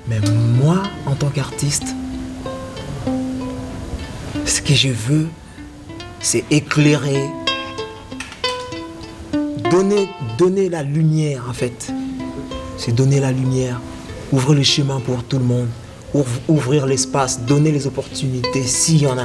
Mais moi, en tant qu'artiste, ce que je veux, c'est éclairer, donner la lumière en fait. C'est donner la lumière, ouvrir le chemin pour tout le monde, ouvrir l'espace, donner les opportunités s'il y en a.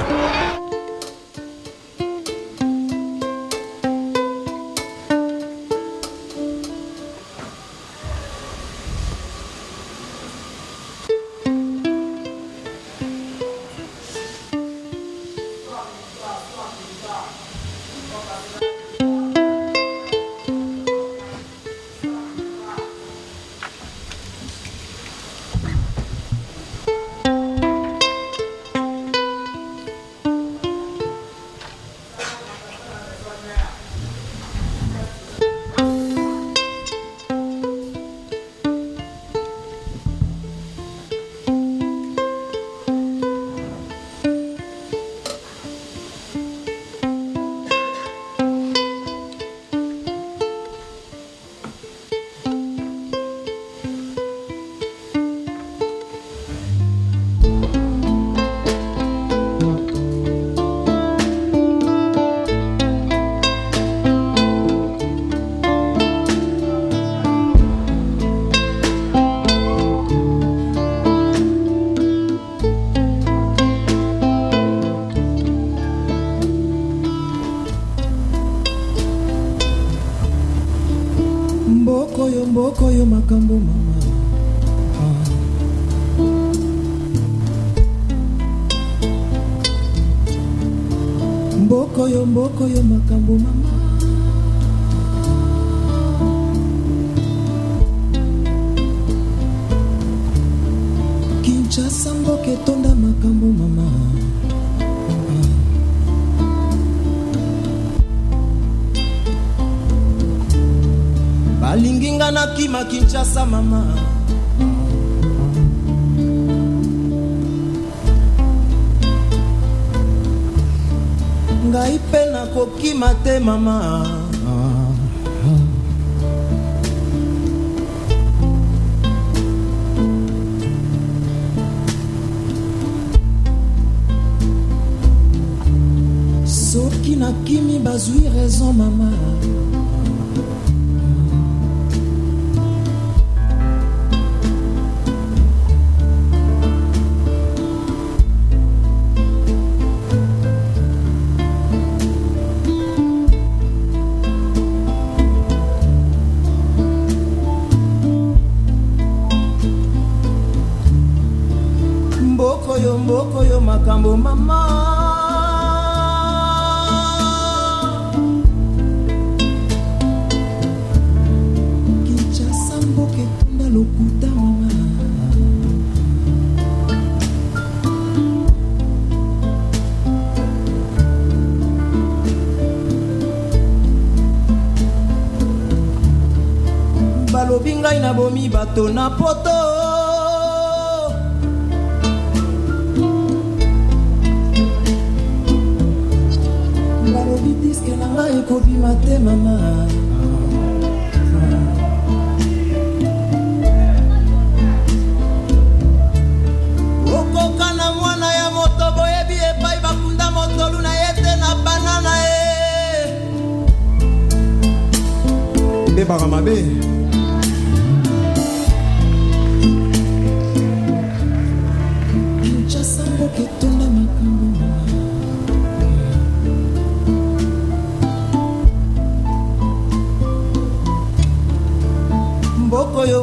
Mboko yo makambo mama. Mboko yo makambo mama. Kinshasa mboke tonda makambo mama. Balinginga na kima Kinshasa mama. Ngai pe na kokima te mama. Soki na kimi bazwi raison mama. Mboko yo makambo mama. Kinshasa mboke tonda lokuta mama. Balobi ngai na bomi bato na poto. Diske na ngai ekobima te mama. Okoka na mwana ya moto boyebi epai bakunda motolu na ye te na banana e. Bebaka mabe. Kinshasa mboke tonda makambo mama.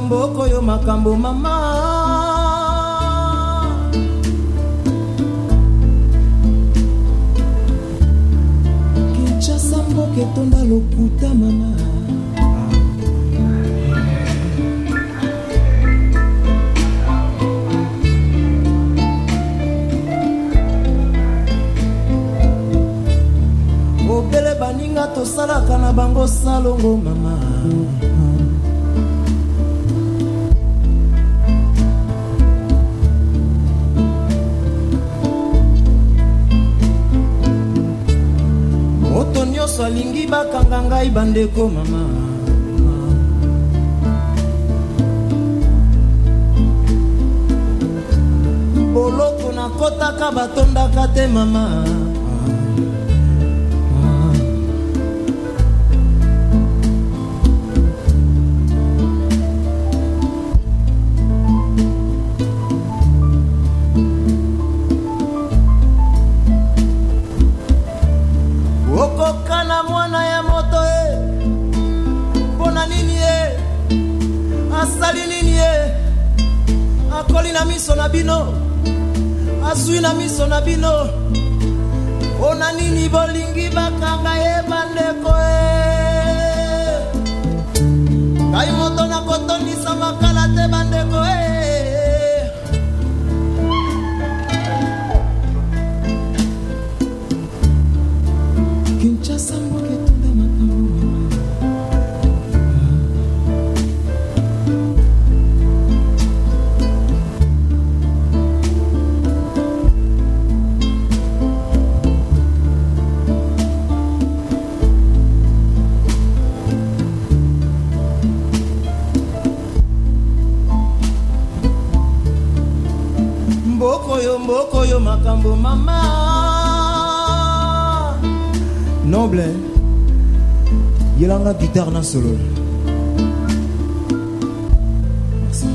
Mboko yo makambo mama. Kinshasa mboke tonda lokuta mama. Obele baninga tosalaka na bango salongo mama. Alingi bakanga ngai bandeko mama. babotaka batondaka te mama. Okokana mwana ya moto pona nini asali nini akoli na miso na bino asui na miso na bino ona nini bolingi bakanga bandeko kai moto na kotondisa makala te bandeko Kinshasa mboke tunda makambo mboko yo makambo mama Noble, il a la guitare dans solo. Merci.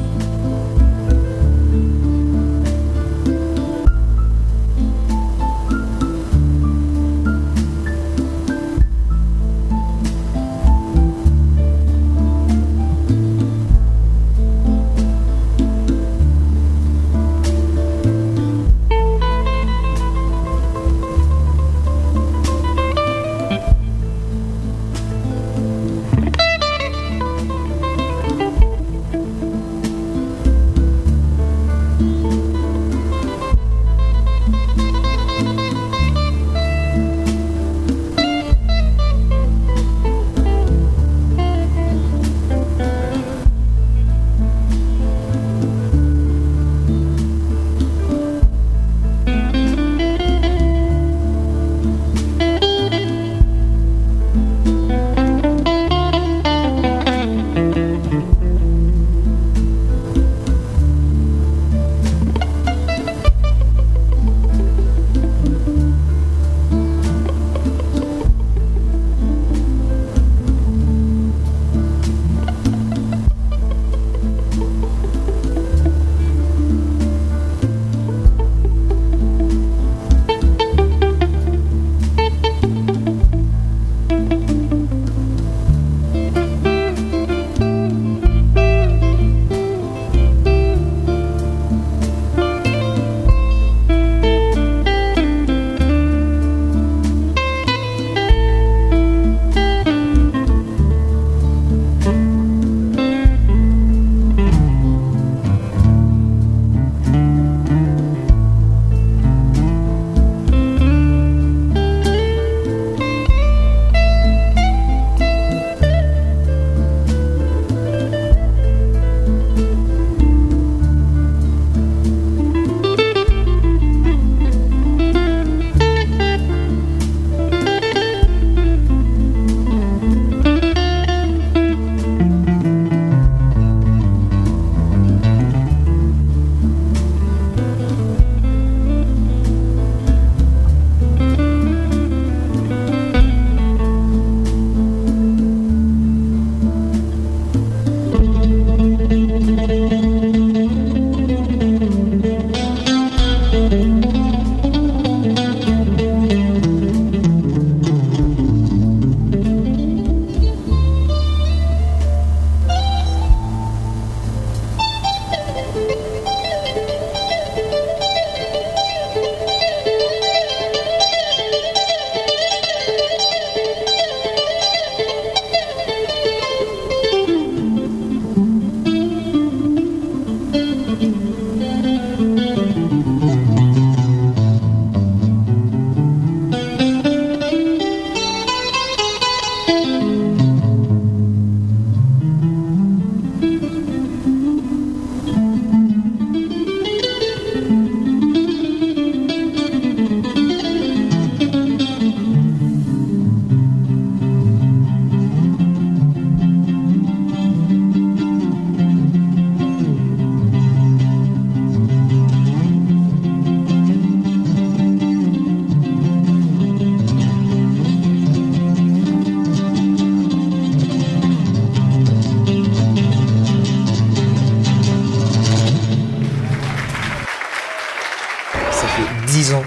10 ans,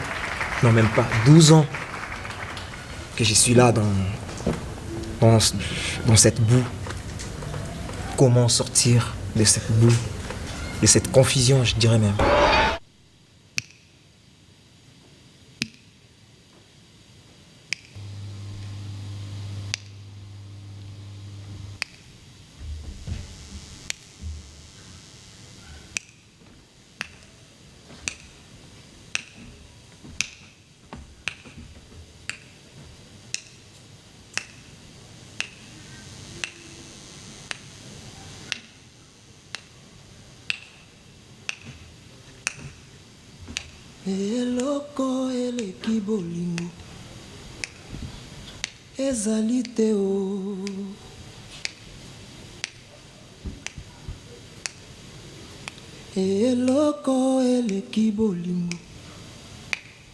non même pas, 12 ans que je suis là dans cette boue. Comment sortir de cette boue, de cette confusion, je dirais même. eloko eleki bolingo ezali te o eloko eleki bolingo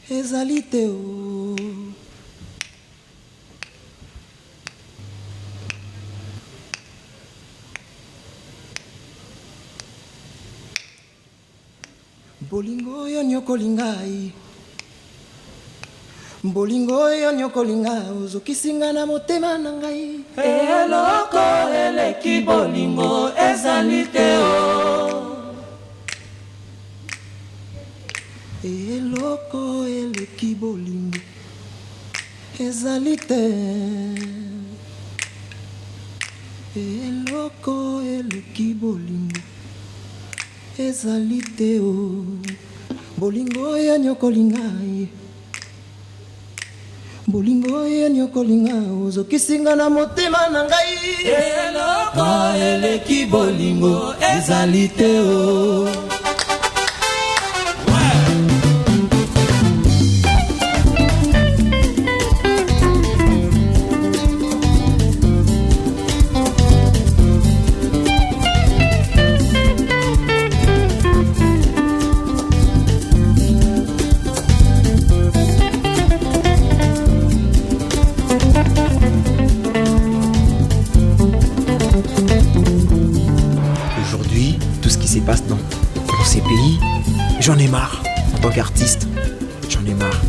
ezali te o bolingo oyo nyokoli ngai bolingo oyo nyokoli ngai ozokisinga na motema na ngai eloko eleki bolingo ezali te o eloko eleki bolingo ezali te eloko eleki bolingo ezali te o bolingo oyo nyokoli ngai bolingo oyo nyokoli ngai ozokisinga na motema na ngai eloko eleki bolingo ezali te o passe dans ces pays, j'en ai marre en tant qu'artiste, j'en ai marre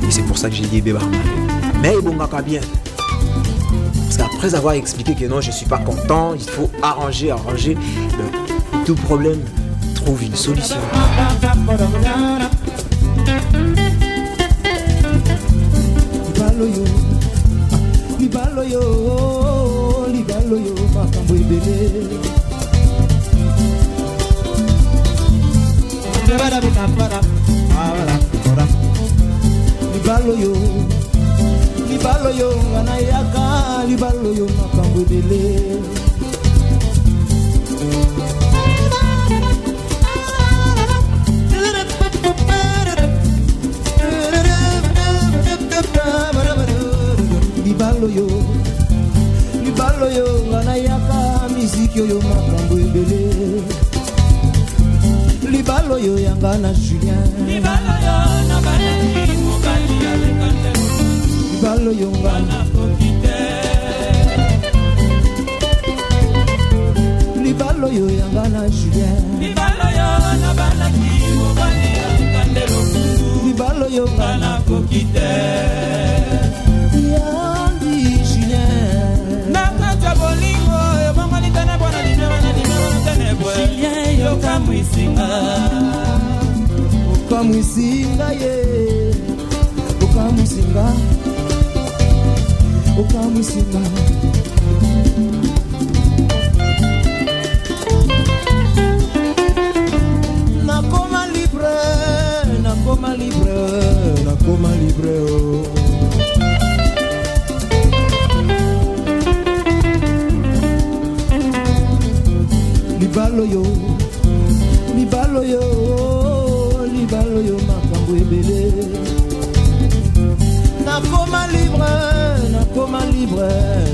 et c'est pour ça que j'ai dit Bébarma. Mais bon, bien parce qu'après avoir expliqué que non je suis pas content, il faut arranger tout problème trouve une solution. libalo yo nganayaka libalo yo makambo dele libalo yo nganayaka miziki yo makambo dele libalo yo yanga na Julien libalo yo na banaki mokali ya lekandelo libalo yo ngana kokite libalo yo yanga na Julien libalo yo na banaki mokali ya lekandelo libalo yo ngana kokite yandi Julien nakata bolingo yo mangani tana bona limero na tenebwe Julien yo kamwisinga okamwisinga ye okamwisinga okamwisinga nakoma libre nakoma libre nakoma libre oh. libalo yo libalo yo libalo yo makambo ebele nakoma libre nakoma libre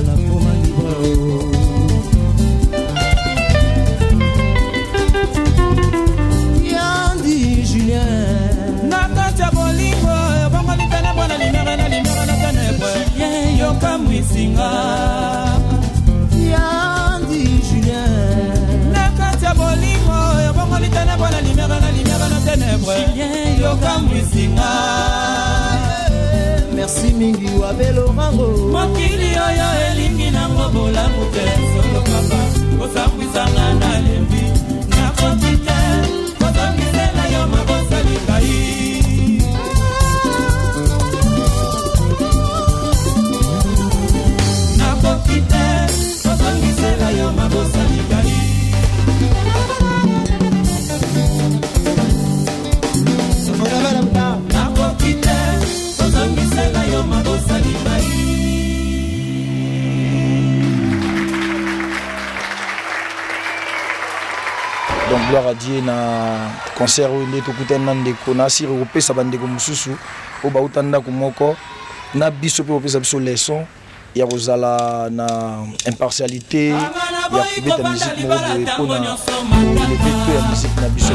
nakoma libre oh. yandi Julien nakata bolingo bongolitana bona limero na tenebwe yo kamwisinga yandi Julien nakata bolingo bongolitana bona limero na tenebwe yo okamwisinga. Merci mingi wa belorango. Mokili oyo elingi nango bolamu te. Solo papa osambwisanga na lembi. Nakoki te kozongisela yo mabosa likai. Nakoki te kozongisela yo mabosa likai. Donc gloire à Dieu na concert où il est okutana ndeko na siri kopesa bandeko mususu o bautanda kumoko na biso pe kopesa biso leçon ya kozala na impartialité ya kubeta musique mo de pona le beto ya musique na biso.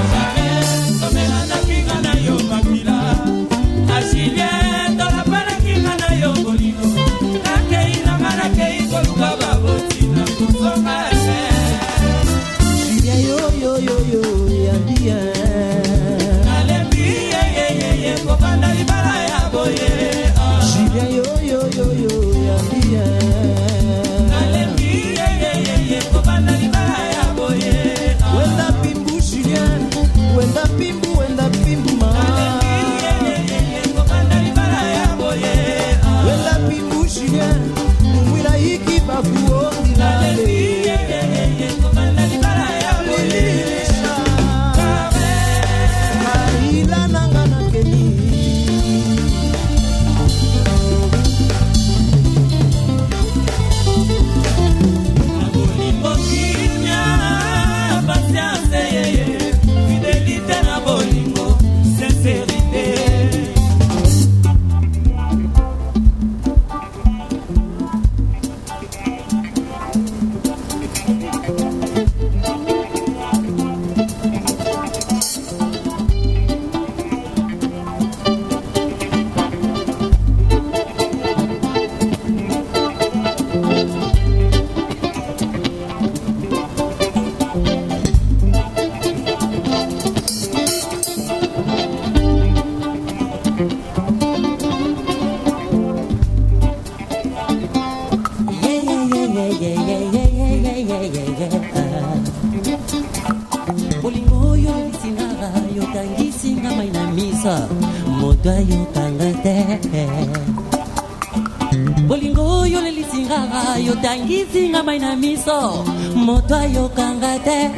Bolingo yo le lisinga yo tangisi nga maina miso moto yo kangate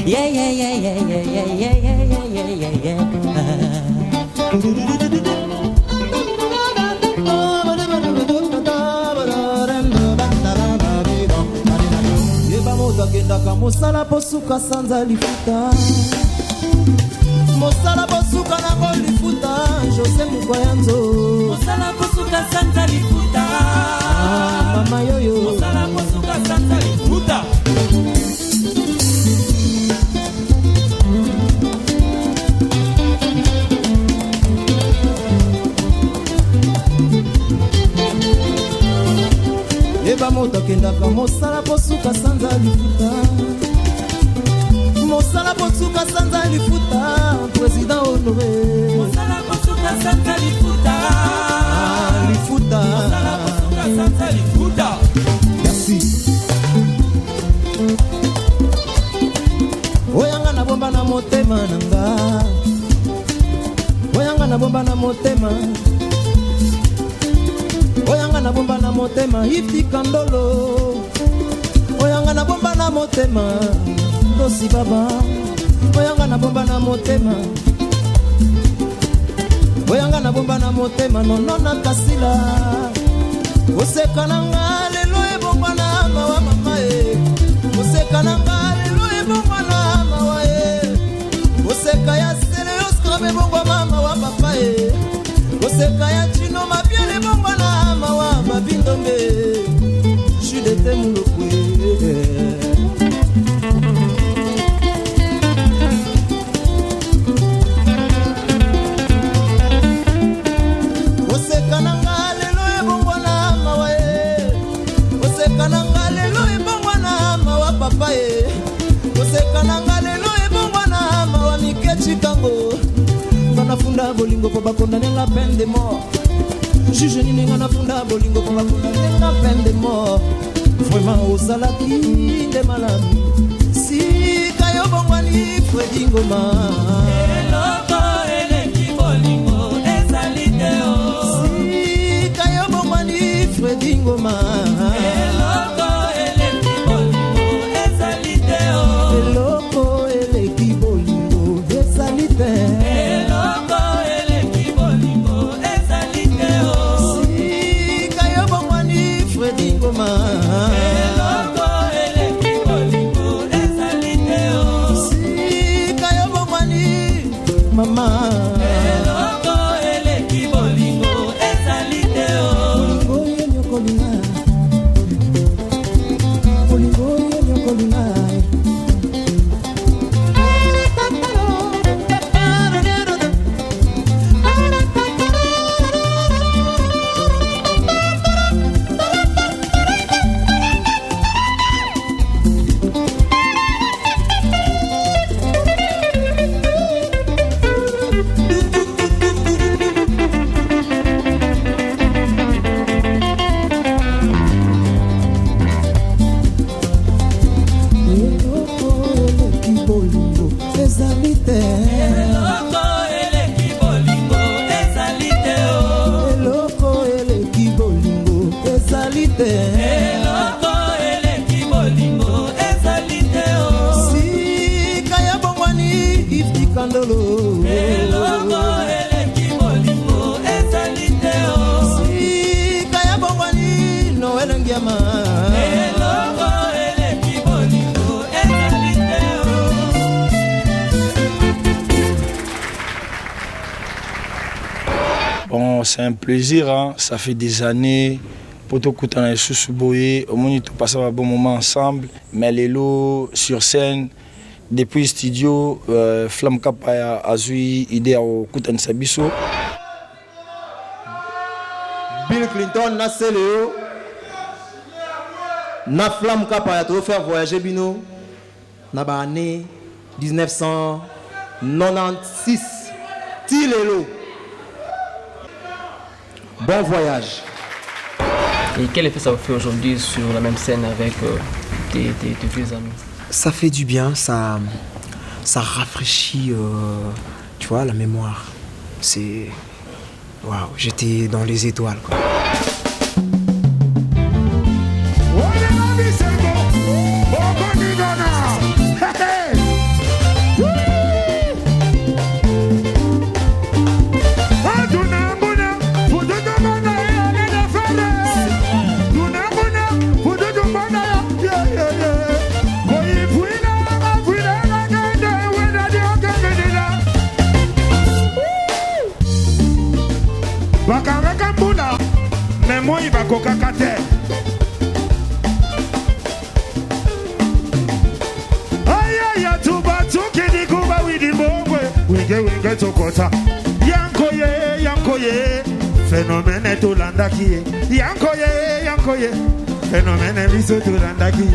yeah yeah yeah yeah yeah yeah yeah yeah yeah yeah Yeba moto kenda kamosala posuka sanza lifuta Mosala posuka na kolifuta Jose Mukwayanzo Mosala posuka sanza lifuta Mama yoyo Mosala posuka sanza lifuta Yeba moto kendaka mosala posuka sanza lifuta Mosala posuka sanza lifuta Président Honoré Mosala posuka sanza lifuta Lifuta Mosala posuka sanza lifuta Merci Oyanga na bomba na motema nanga Oyanga na bomba na motema Oyanga na bomba na motema Ifti Kandolo Oyanga na bomba na motema Dosi baba Oyanga na bomba na motema Oyanga na bomba na motema Nonona kasila Oseka nanga lelo ebongwa na mawa mama e Oseka nanga lelo ebongwa na mawa e Oseka ya sele oskrabe bongwa mama wa papa e Oseka ya chino mabiele bongwa na mawa babindombe Judete mulokwe Oseka nanga lelo ebongwa na mawa mikechi kango Ngana po bakondane nga peine de mort. Juge nini nga nafunda bolingo po bakondane nga peine de mort. Vraiment ozalaki nde malamu sika yo bongwani Fredi Ngoma. Eloko eleki bolingo ezali te o. Sika yo bongwani Fredi Ngoma. Eloko eleki bolingo ezali te o. Eloko eleki bolingo ezali te. Eloko eleki bolingo ezali te o. Sika yo bongwani Fredi Ngoma. Eloko eleki bolingo ezali te o. Sika yo bongwani mama. Eloko eleki bolingo ezali te o. Bolingo yenyo kolinga. Bolingo yenyo kolinga. Bon, c'est un plaisir, hein. Ça fait des années. Poto Koutana et Soussouboye, au moins nous passons un bon moment ensemble. Mais les lots sur scène, depuis le studio, Flamme Kapaya a eu idée au Koutana Sabiso. Bill Clinton na Céléo, na Flamme Kapaya to faire voyager Bino, na ba année 1996. Tilelo. Bon voyage. Et quel effet ça vous fait aujourd'hui sur la même scène avec tes vieux amis? Ça fait du bien, ça rafraîchit, tu vois, la mémoire. C'est... Waouh, j'étais dans les étoiles, quoi. Moi il va kokakate. Aya tuba tukidi kuba widi mbongwe. Wige tokota. Yankoye. Phénomène tolandaki. Yankoye. Phénomène biso tolandaki.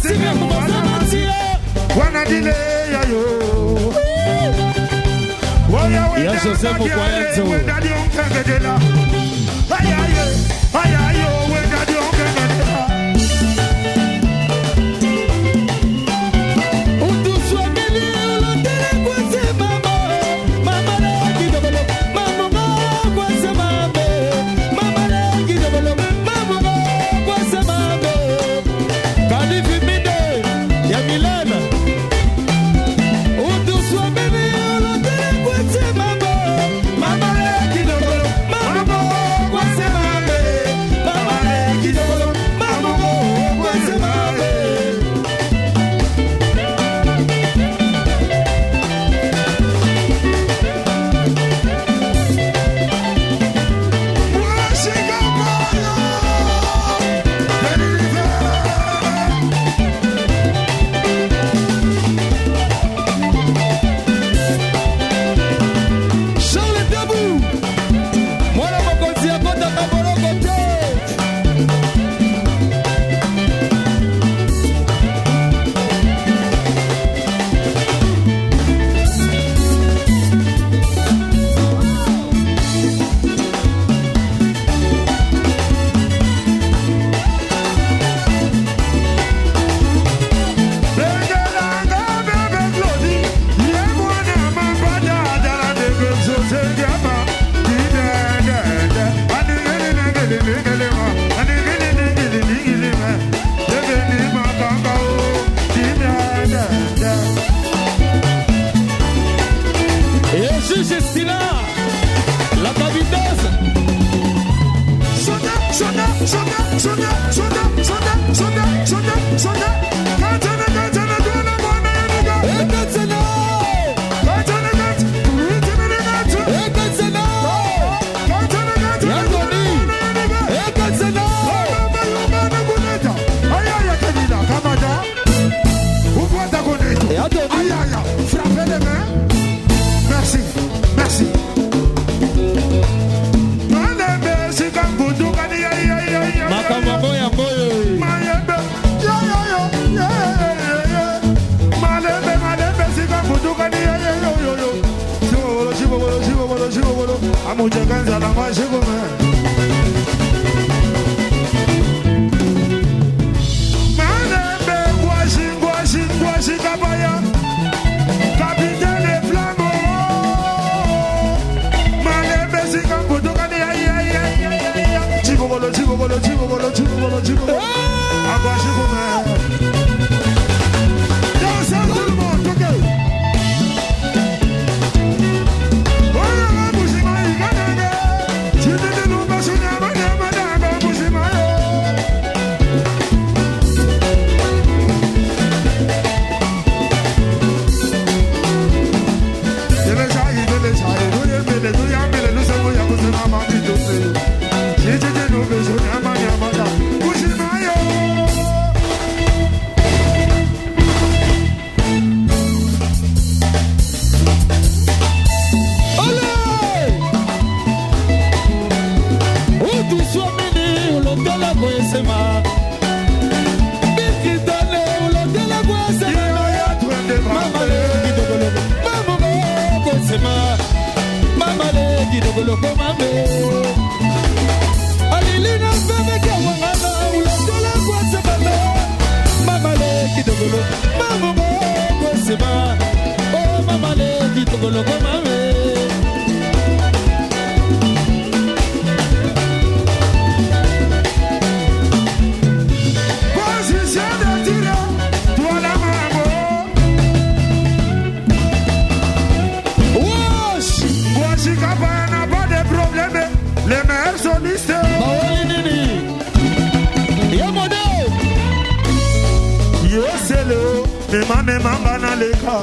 singa mwanamati wanadile yayo ya Joseph Mokwaenzo wendadi onkengedela ayayo wendadi onkengedela utuswamili ulotele kwese mama legi dobolo mama kwese mame mama legi dobolo mama kwese mame kalifi mide ya Milana utuswamili ulotele kwese mama mama legi dobolo mama kwese mame mama legi dobolo mama kwese mame Charles Debout, mwana mokonzi ya kota kaboloko te. Bengelanga bebe Claudie, ye mwana mabada dala dege zoze diaba. Didende, anigele-negele-negele-ma, anigele-negele-negele-ma. Dege ni makanga o, didende. Et juge Stina, la babideuse. Sonda, sonda, sonda, sonda, sonda, sonda, sonda, sonda, sonda. Katana, katana, dona, mwana, yaniga. Katana. Katana, katana. Katana, katana. Katana. Katana, katana. Yangoni. Katana. Mama, kuneta. Ayaya, kabila, kamada. Ukwata kuneta. Ayaya, frappez les mains. Merci, merci. Malembe, sikambudu, kani, ayaya. Makamabo ya moyo. Malembe, ya. Malembe, sikambudu, kani, ayaya. Shibobolo. Amuja kanza na mashigume. Malembe, ngwashi, kabaya. Capitaine Flambeau. Malembe, sikambudu, kani, ayaya. Chibobolo. Agwashigume. Dansez tout le monde, ok. Les meilleurs solistes. Yoselo, nema banaleka.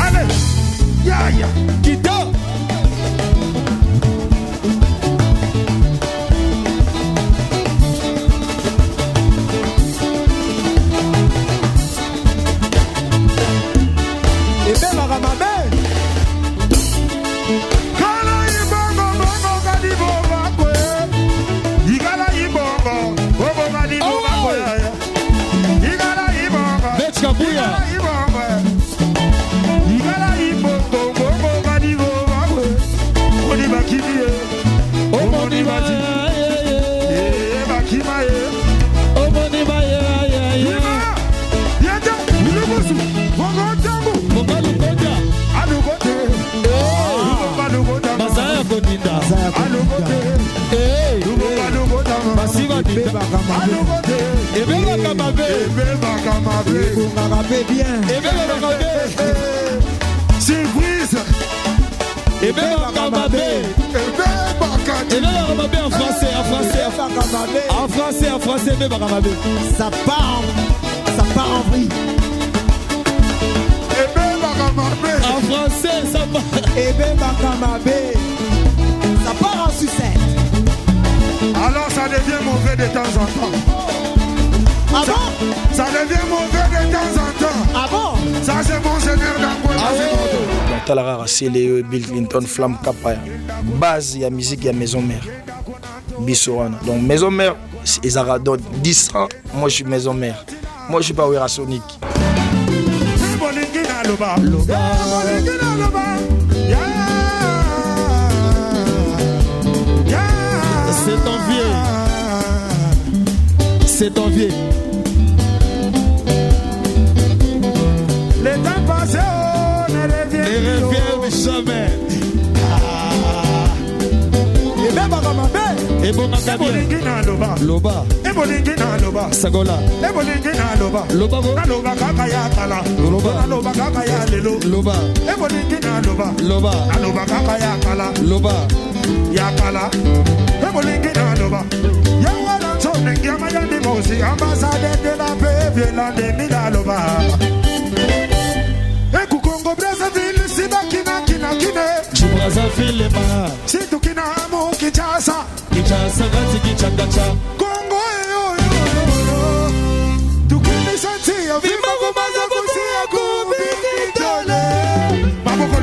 Allez, ya, Kita. Kala ibongo, bongo kadi boba kwe. Igala ibongo, bobo kadi En français, ça part en vrille. En français, ça part en sucette. Alors ça devient mauvais de temps en temps. Ah bon? Ça devient mauvais de temps en temps. Ah bon? Ça c'est mon seigneur d'Angola. Ah oui. Talara c'est le Bill Clinton Flamme Kappa. Base ya musique ya maison mère. Bissorana. Donc maison mère Ezara donc 10 ans, moi je suis maison mère. Moi je suis pas Wera Sonic. C'est envié. C'est envié. Le temps passé, ne revient jamais. Et même à Ramabé. Et bon, Loba. Sagola. Loba. Loba kakaya kala. Loba kakaya lelo. Loba. Loba. Kakaya kala. Loba. Yakala. Loba. Yawala tonne yamaya ni mosi ambassadeur de la paix violent de Milaloba. Eku Congo Brazzaville Sidakina kina kine. Brazzaville ma. Situkina amu Kinshasa. Kinshasa gati kichagacha. Congo yo. Tukini santi ya vima kumaza kusia kubitole. Maboko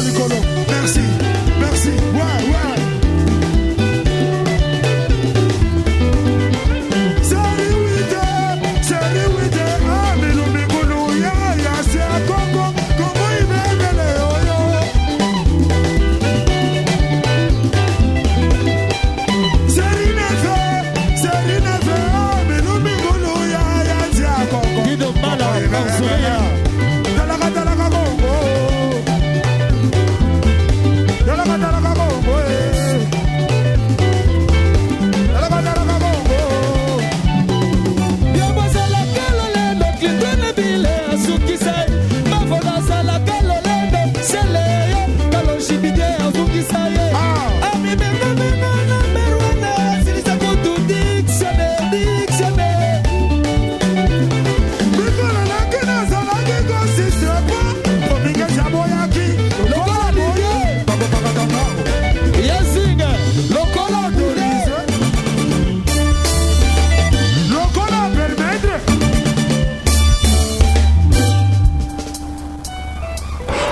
likolo. Merci. Ouais.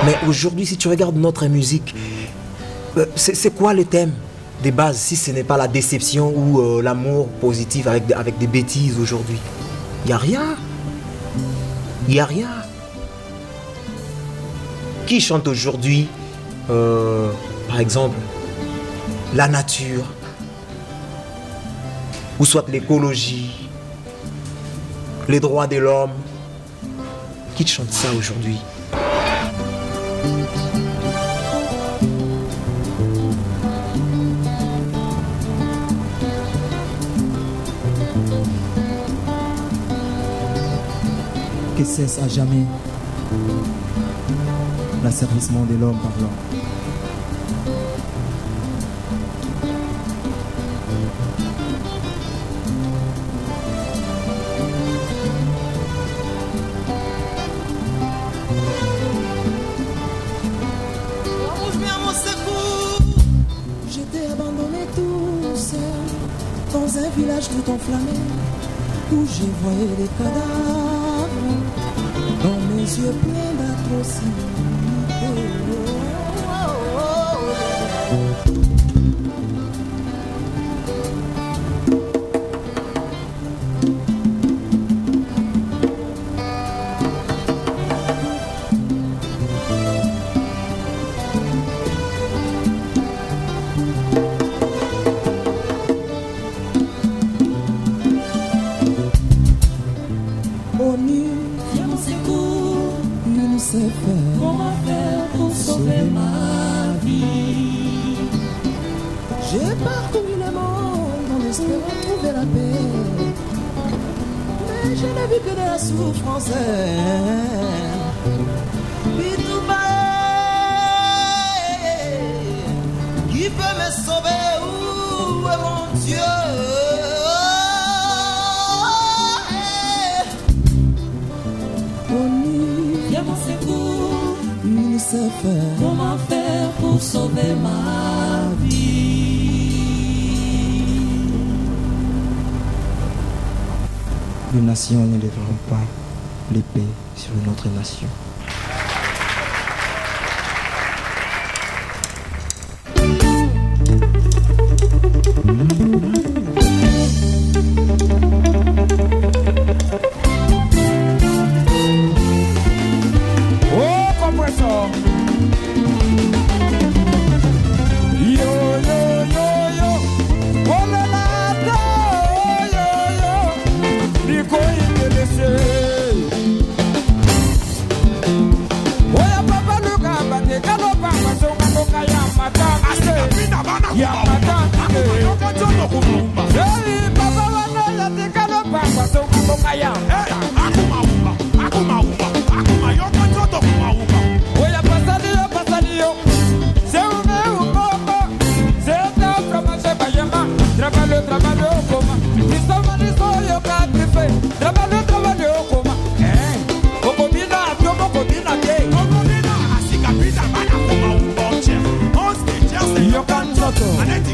Mais aujourd'hui, si tu regardes notre musique, c'est quoi le thème des bases si ce n'est pas la déception ou l'amour positif avec des bêtises aujourd'hui? Il n'y a rien. Qui chante aujourd'hui, par exemple, la nature, ou soit l'écologie, les droits de l'homme? Qui chante ça aujourd'hui? Que cesse à jamais l'asservissement de l'homme par l'homme. J'étais abandonné tout seul dans un village tout enflammé où j'ai voyé des cadavres dans mes yeux pleins d'atrocités. sauver ma vie. J'ai parcouru le monde en espérant trouver la paix, mais je n'ai vu que de la souffrance. Qui peut me sauver? Où est mon Dieu? Viens mon secours, UNICEF. comment faire pour sauver ma vie? Les nations ne lèveront pas l'épée sur une autre nation. Allez,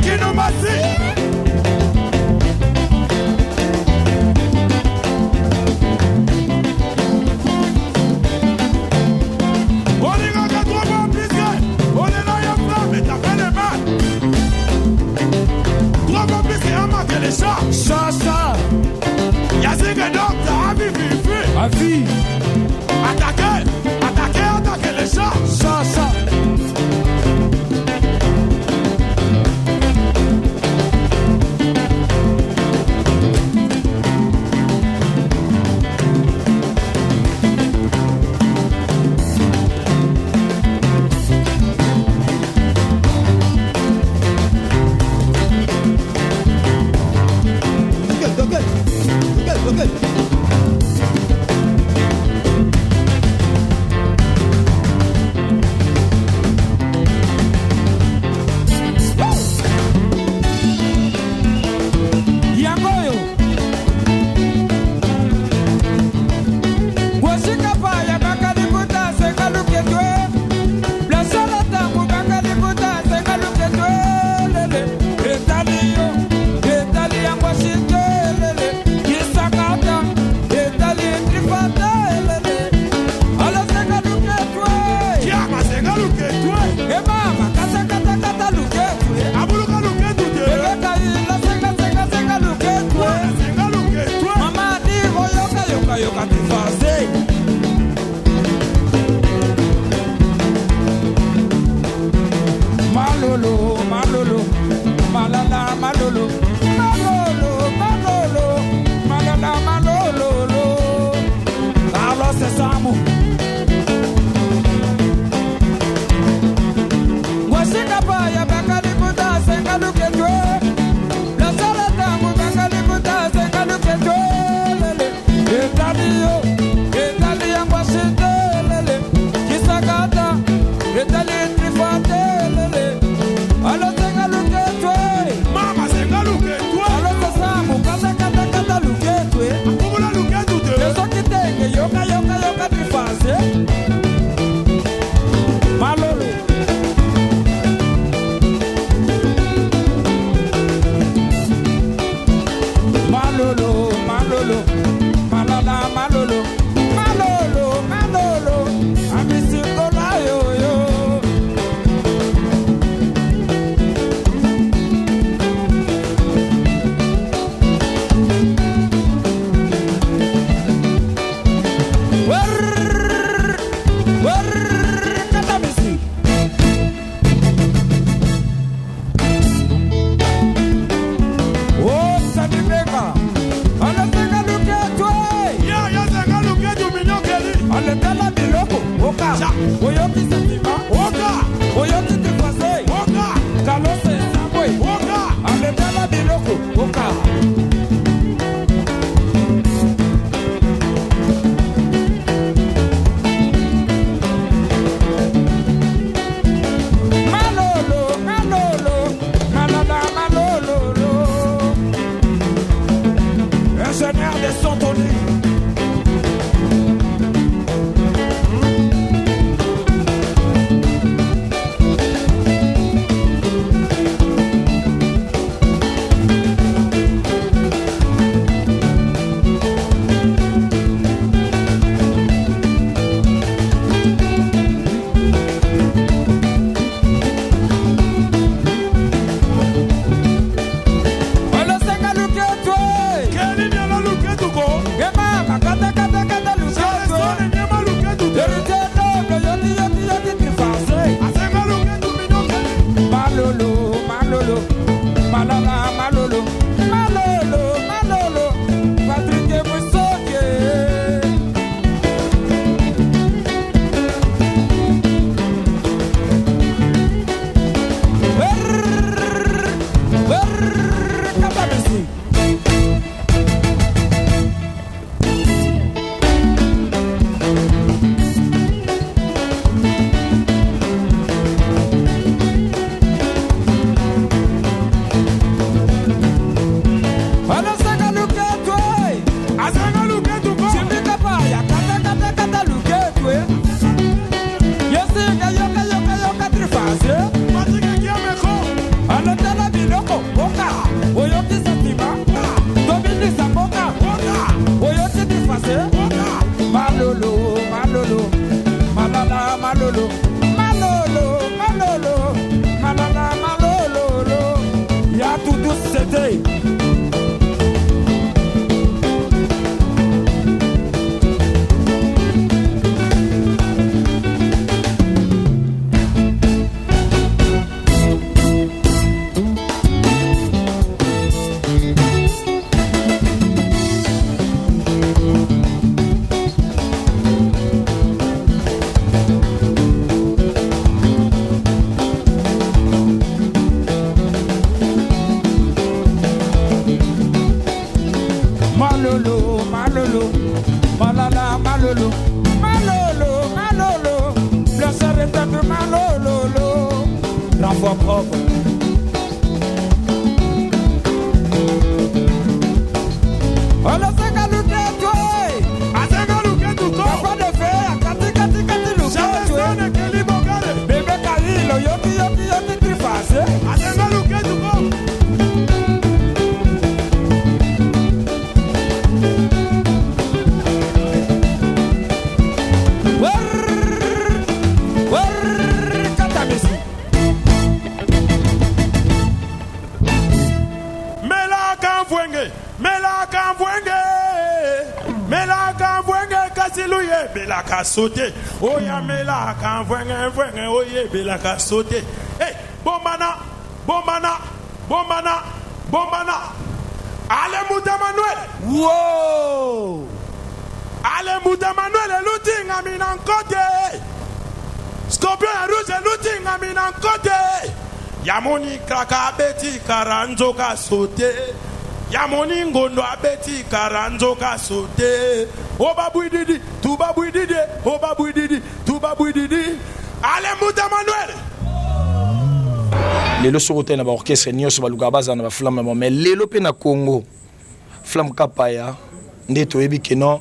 Kinumasi. Chacha Yazinga docteur, Avi Attaquez les chats. Chacha Malolo foi propre. Olha essa galuqueto, ei! Azenga luketu ko. Papa de fé, cati luqueto, Shabesane keli bogare. bebê carilo, yoki trifase. Azenga luketu ko. Catamisi. Mela kamvwenge. Mela kamvwenge. Mela kamvwenge kasiluye. Bela kasote. Oya mela kamvwenge vwenge. Oye bela kasote. Hey, bombana. Bombana. Bombana. Bombana. Ale muta Manuel. Wow! Ale muta Manuel lutinga minankote. Scorpion rouge lutinga minankote. Yamoni kraka beti karanzo ka sote. Yamoni ngondo abeti karanzo ka sote. Oba buididi, tuba buididi, oba buididi, tuba buididi. Ale muta Manuel. lelo soko te na baorchestre nyonso baluka bazala na baflamme mamo mais lelo mpe na congo flamme kapaya nde toyebi keno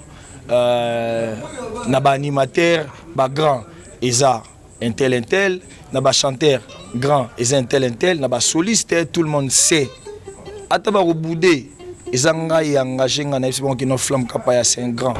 na baanimateur bagrand eza intel na bachanteur grand eza intel na basoliste tout le monde sait ata bakobude eza ngai engagé ngai na yebi bongo keno flamme kapaya c'est un grand.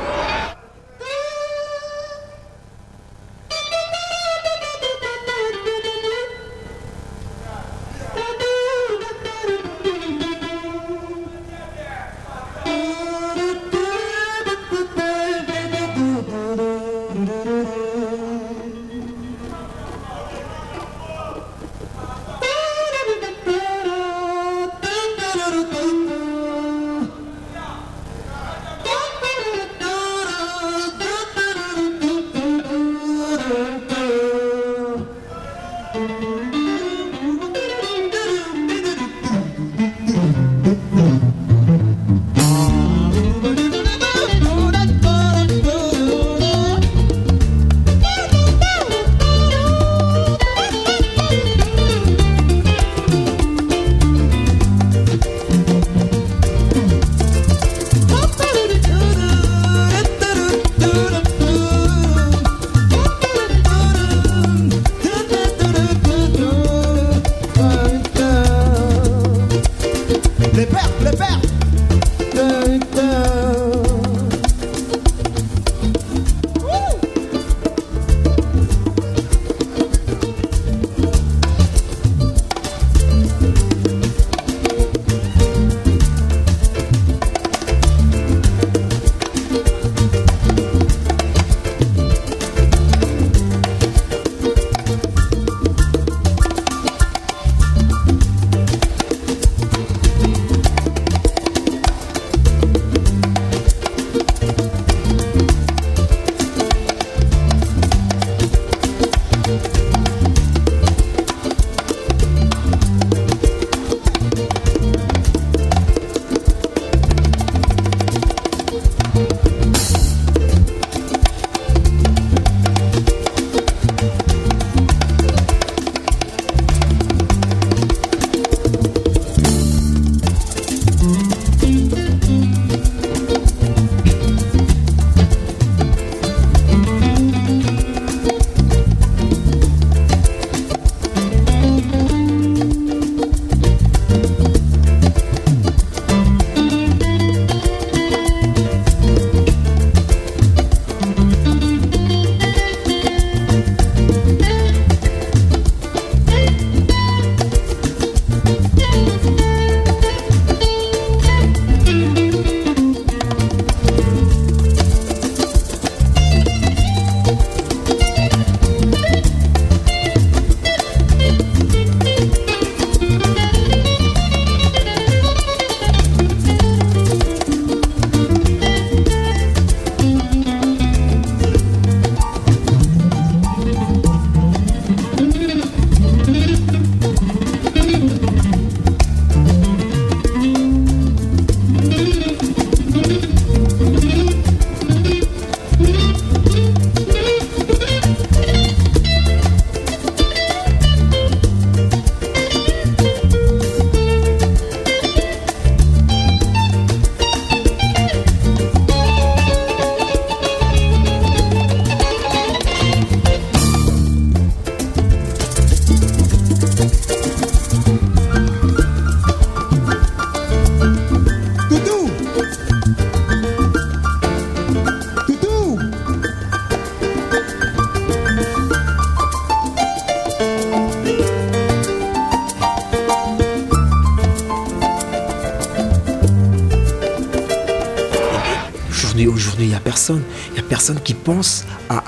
Et aujourd'hui, il n'y a personne. Il n'y a personne qui pense à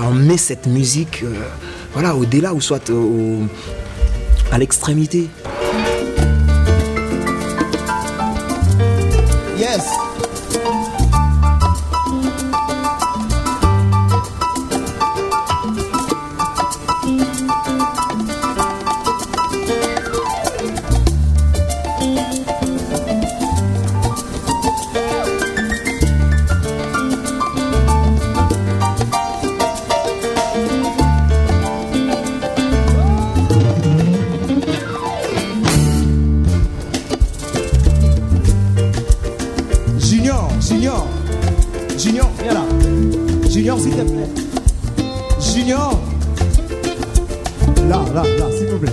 emmener cette musique voilà, au-delà ou soit à l'extrémité. Yes. Junior, viens là. Junior, s'il te plaît. Junior. Là, s'il vous plaît.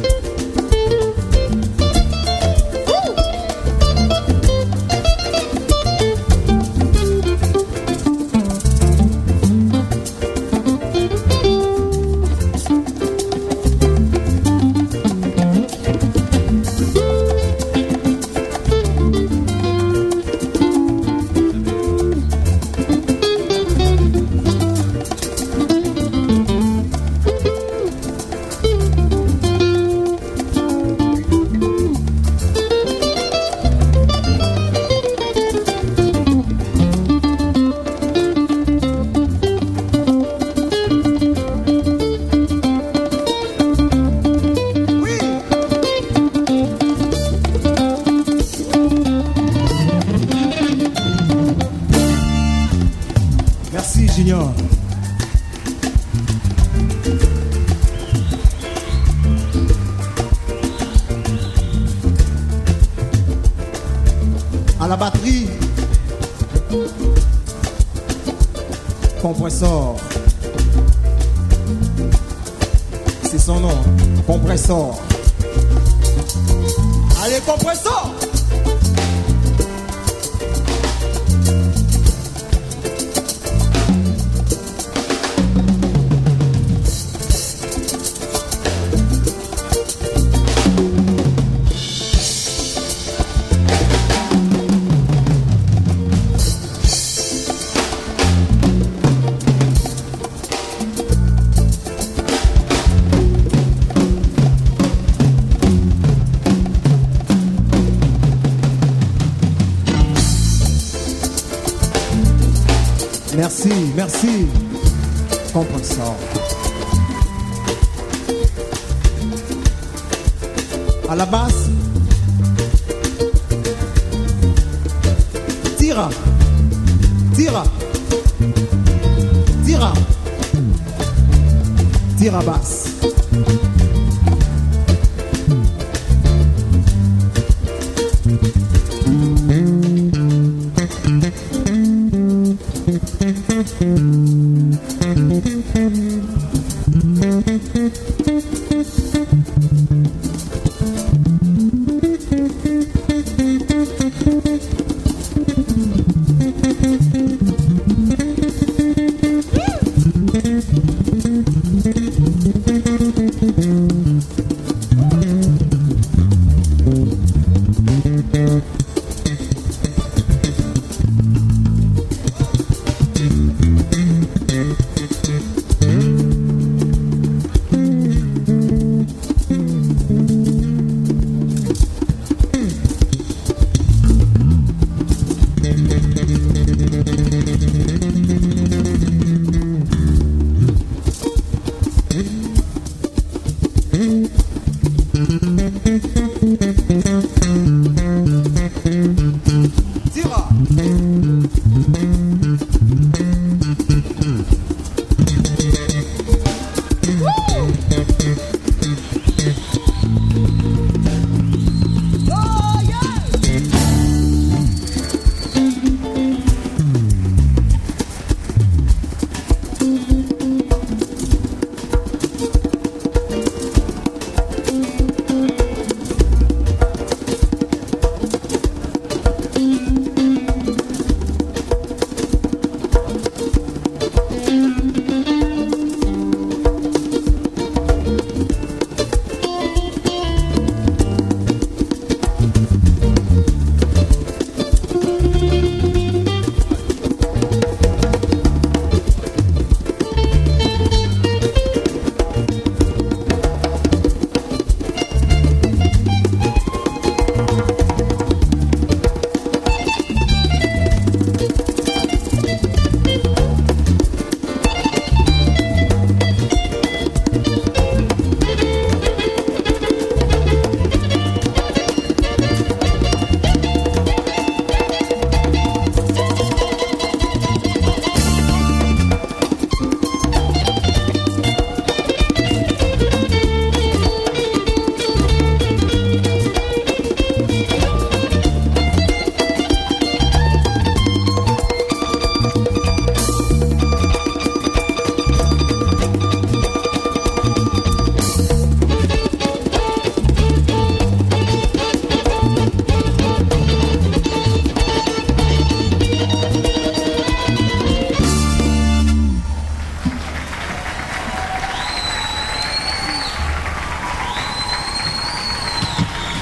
Junior. À la batterie, compressor. C'est son nom, compressor. Allez, compressor. Merci, compressor. À la basse, tira, basse.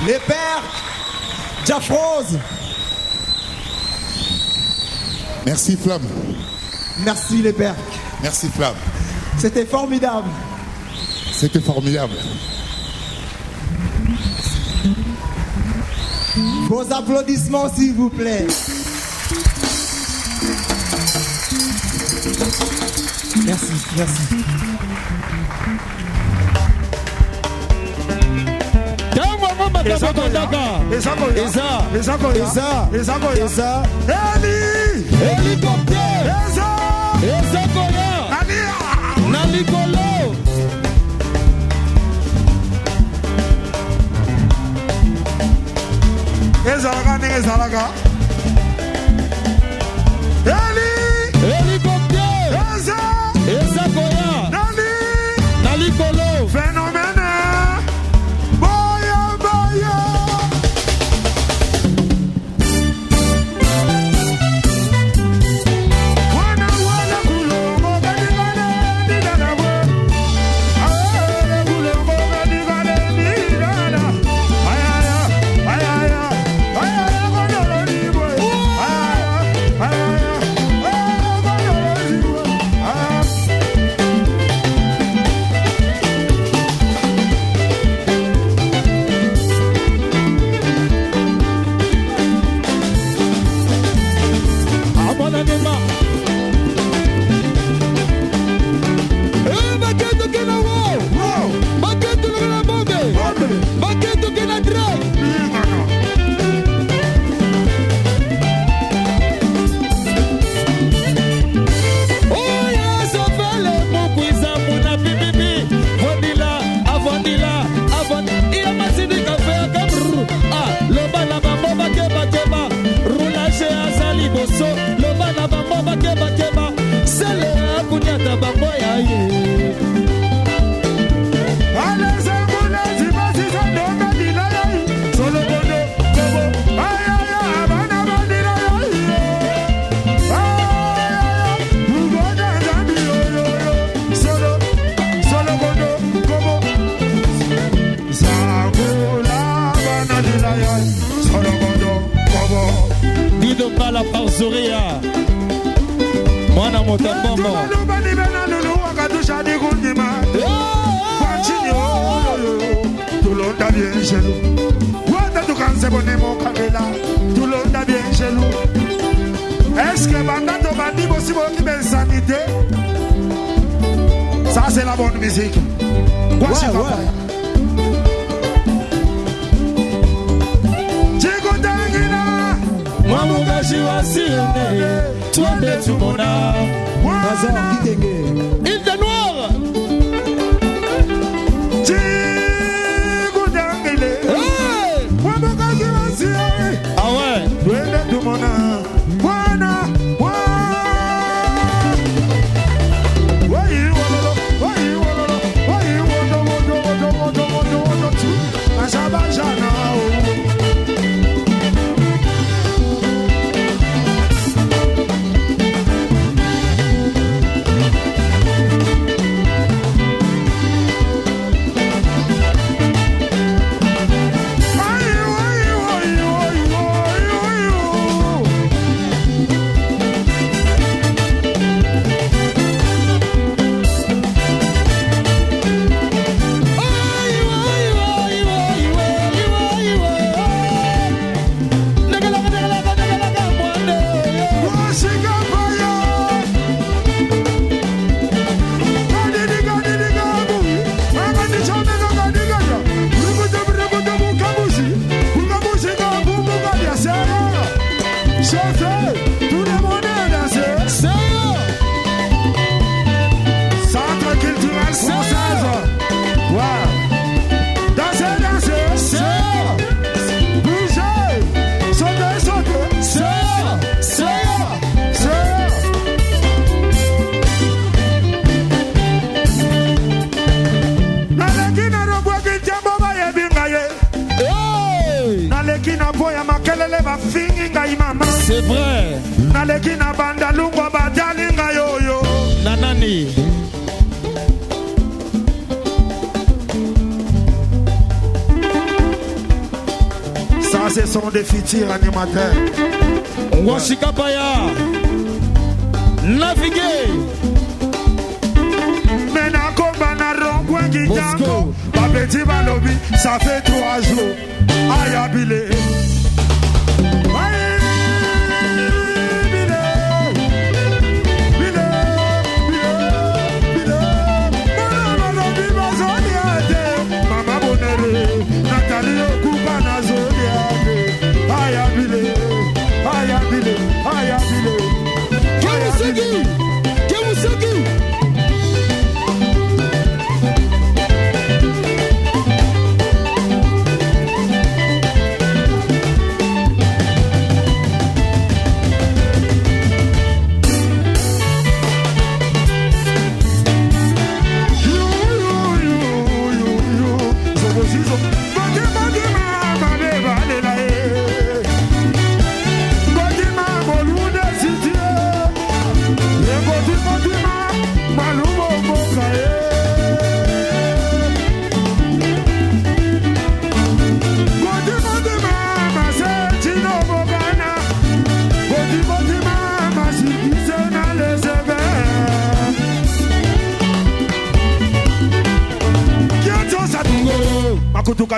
Les pères, Jaffrose. Merci Flamme. Merci les pères. Merci Flamme. C'était formidable. C'était formidable. Vos applaudissements s'il vous plaît. Merci, merci. La parzoria mwana motambongo tulonda bien chez nous wanda tukanse bonemo kabela tulonda bien chez nous est-ce que banda to bandi bosi boki ben sanité ça c'est la bonne musique voici papa Mwamugashi wa siene, tuende tumona. Île de Noire. Mwamugashi wa siene. Ah ouais. Tuende tumona. C'est vrai. Nalekina banda lungwa badalinga yoyo. Nanani. ce sont des futurs animateurs. Washikapaya, naviguer. Maintenant, comme on a rond-point qui tango, ma petite balobi, ça fait 3 jours. Aïe, abilé.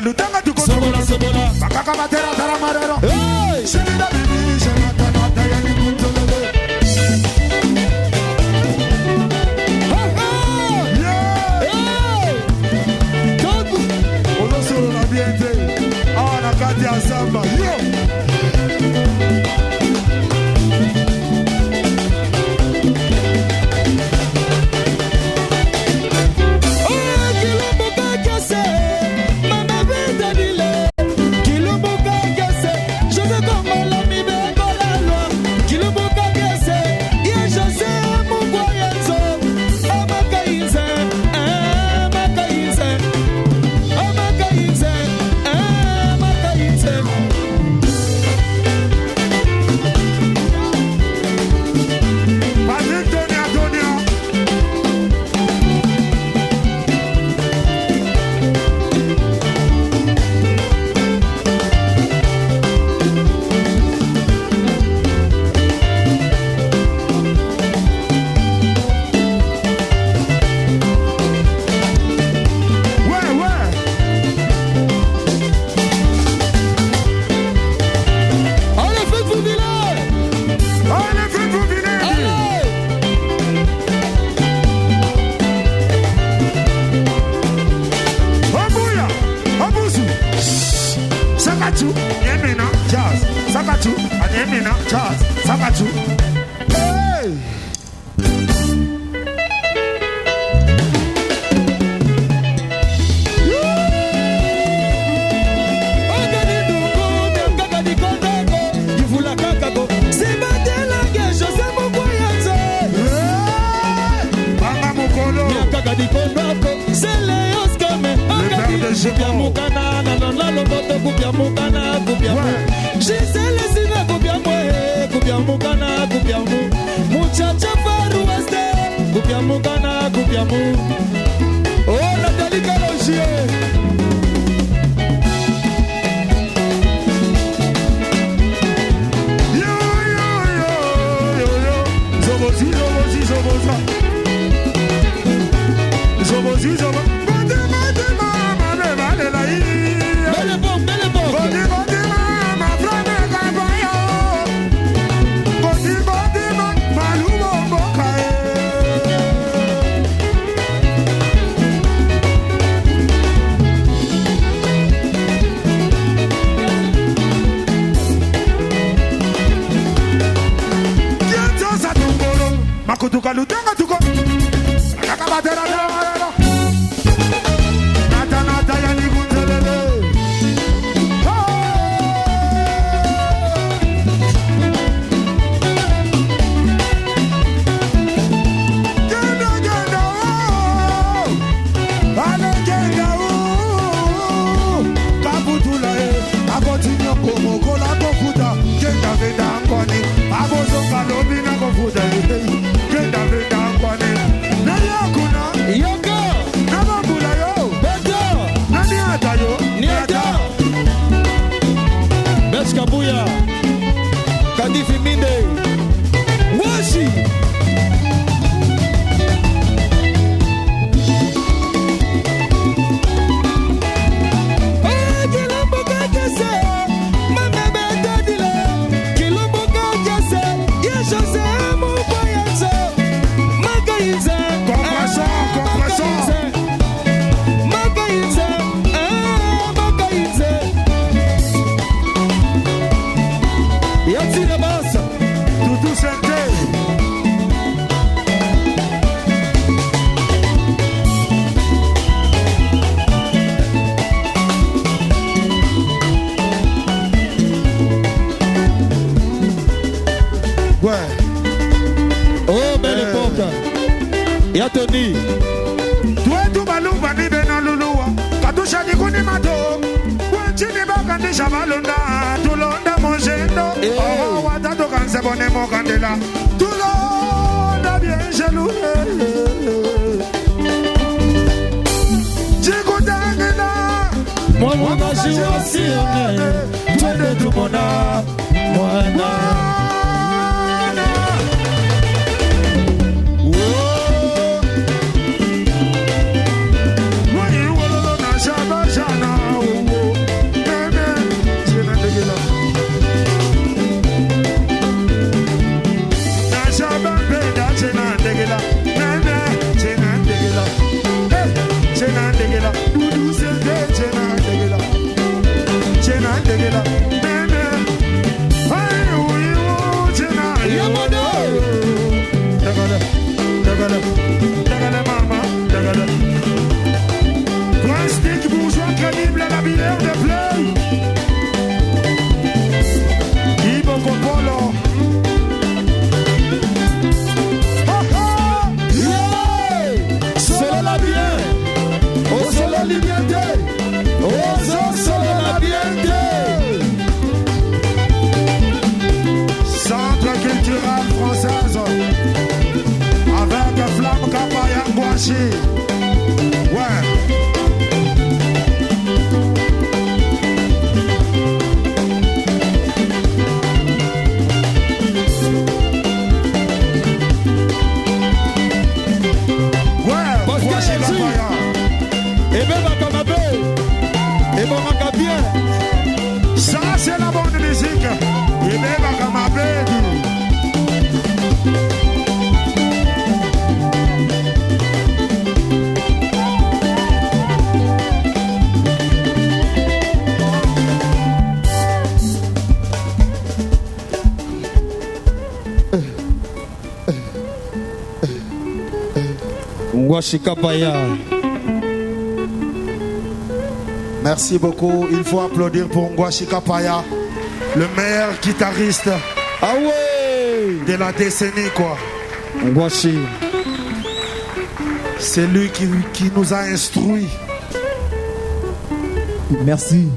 Lutanga tu sobola sobola bakaka batera tara marero hey shimida bibi shemata mata ya ni kuntolele ono solo la biente ana kati ya samba yo Kenda venda ya Tony tuetu balumba ni bena luluwa katusha dikuni mato wanchini bakandisha balonda tulonda mojendo oh watato kanse bone mokandela tulonda bien jaloux jikutangela mwa bashi wasione twende tumona mwana Merci beaucoup. Il faut applaudir pour Ngwashi Kapaya, le meilleur guitariste de la décennie, quoi. Ngwashi. C'est lui qui nous a instruits. Merci.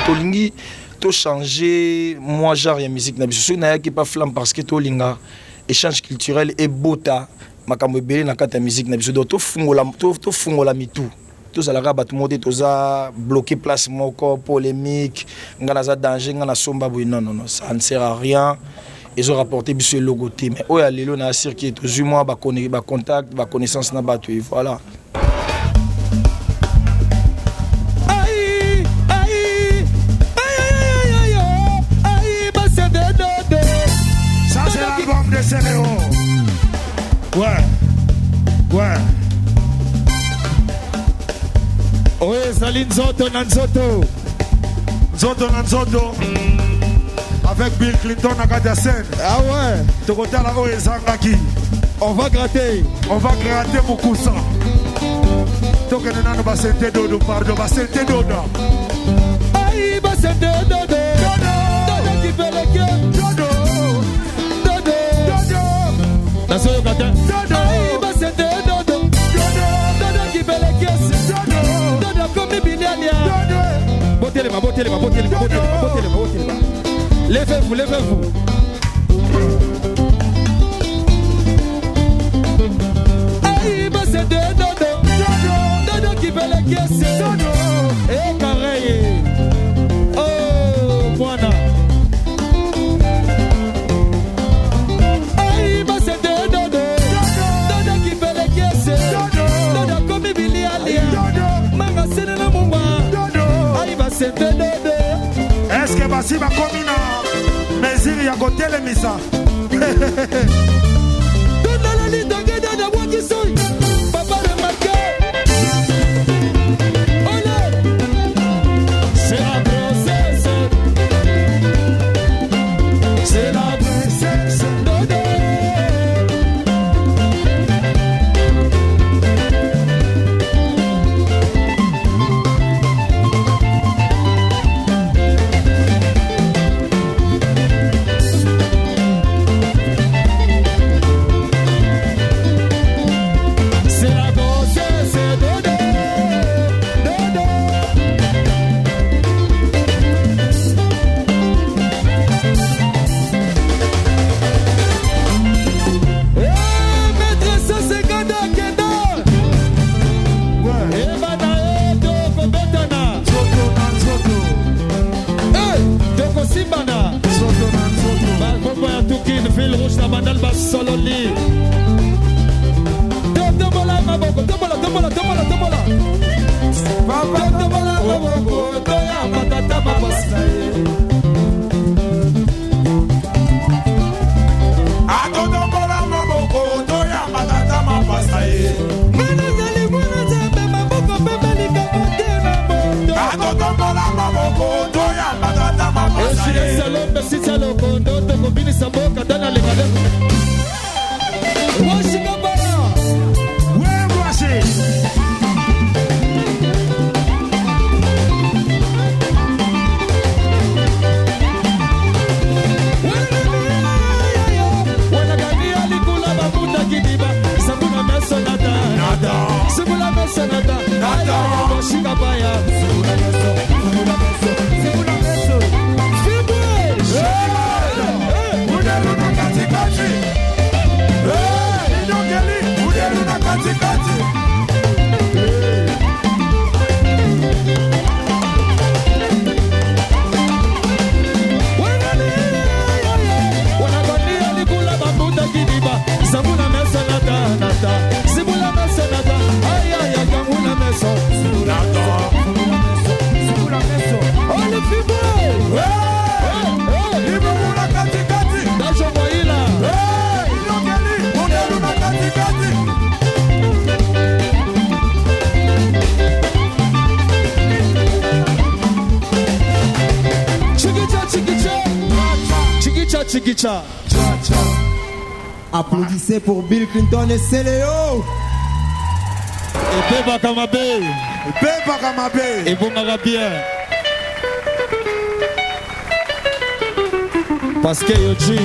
Tolingi, to changer moi genre ya musique na biso na yaki pas flamme parce que tolinga échange culturel et bota makambo ebele na kata musique na biso to fungola mitu to zalaka bato mode toza bloqué place moko polémique ngana za danger ngana somba boy non ça ne sert à rien. Ils ont rapporté biso logo té mais oya lelo na circuit to zu moi ba contact ba connaissance na bato et voilà. Ouais. Oye, Saline Nzoto na Nzoto. Avec Bill Clinton à la scène. Ah ouais. Tokotala Oye Zangaki. On va gratter beaucoup ça. Tokenena no basente dodo pardon basente dodo. Aïe basente dodo. Dodo qui fait le cœur. Dodo. Nasoyo kata. Aïe basente dodo. Dodo qui fait le cœur. Dodo comme Biliania. Botelema. Levez-vous. Aïe basente dodo. Dodo qui fait le cœur. Dodo. Et pareil. Oh, Moana. Aïe basente dodo. Dodo qui fait le cœur. Dodo comme Biliania. Manga sene na mumba. Aïe basente dodo. Est-ce que basi ba komina mesiri ya kotele misa? Donne la ligne de Guéda Waki Soy. Papa de Marqué. Olé. C'est la princesse. Dodo. Pesa bandal basololi. Tombola maboko, tombola. Tombola maboko, toya matata mapasa. Tombola maboko, toya matata mapasa. Mwana zambe maboko bebeli kabotena moto. Tombola maboko, toya matata mapasa. Eshire salombe sisa lokondo to kombini samboka dana legale. Washika bana. Wewe washi. Simula mesa nada, nada. Shika baya, simula mesa, simula mesa. Fibre. Udelu na katikati. Inokeli, udelu na katikati. Wanagonia likula babuta kidiba, simula mesa nada. Simula mesa nada, ay, kanguna mesa. Simula mesa. Ole fibre. Udelu na katikati. Dajo moila. Inokeli, udelu na katikati. Chiquicha. Applaudissez pour Bill Clinton et Céléo. Et Beba Kamabe. Et Bongara bien. Parce que Yoji.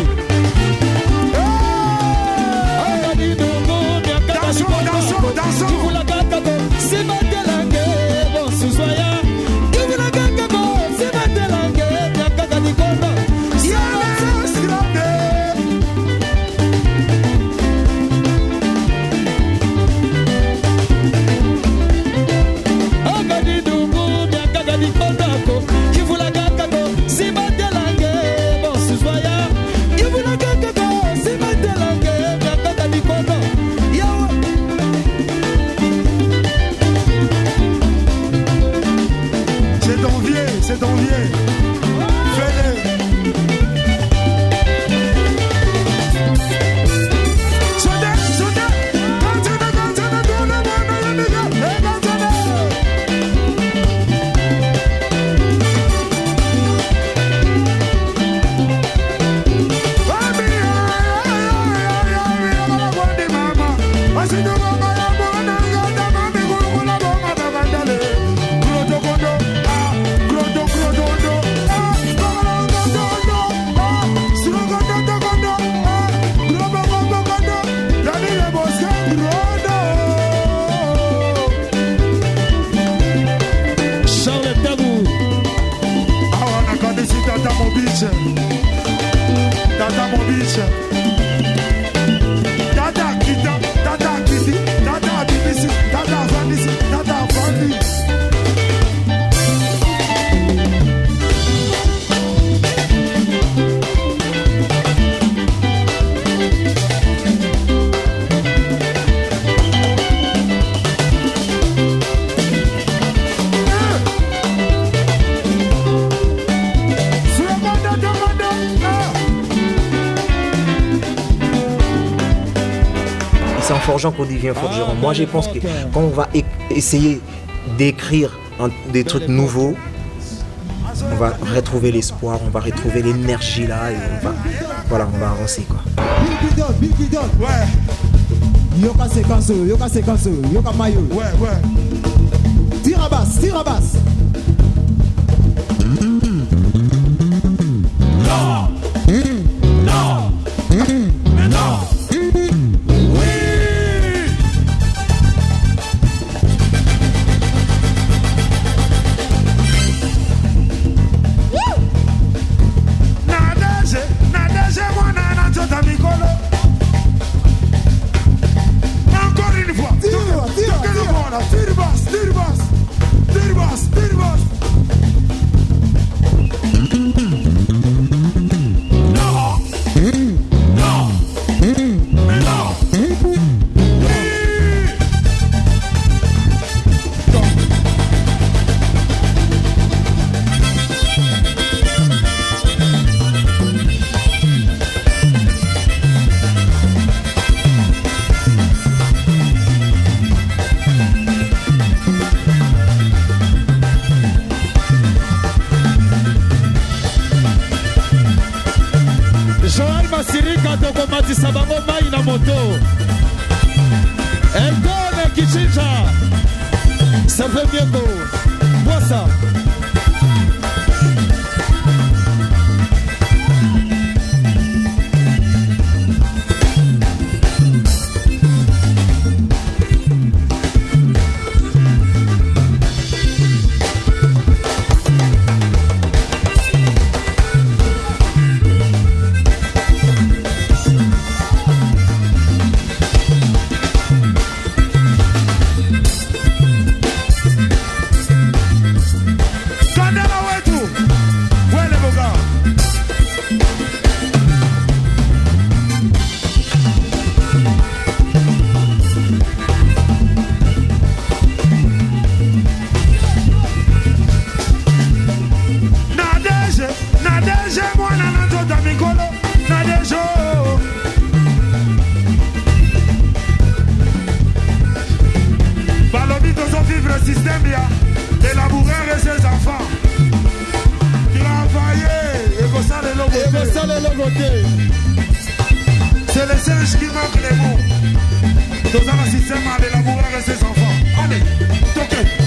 Dansons. C'est ma délangue. Bon, Souzoya. Il la gagne. C'est ma délangue. Yakaka Nikonda. C'est ton vieux. Fais-le. Tata Mobiche, Tata Kita, Tata Kiti, Tata BBC, Tata Vandisi, Tata Vandi. C'est en forgeant qu'on devient forgeron. Moi, je pense que quand on va essayer d'écrire des trucs nouveaux, on va retrouver l'espoir, on va retrouver l'énergie là et on va avancer quoi. Bill Clinton. Ouais. Yoka séquence, yoka mayo. Ouais. Tire à basse. Encore une fois. Tire basse. tokotisa bango mai na moto Eldone Kichinja Serve Mieko Boisa C'est les singes qui manquent les mots. Dans un système à l'élaborer et ses enfants. Allez, toquez.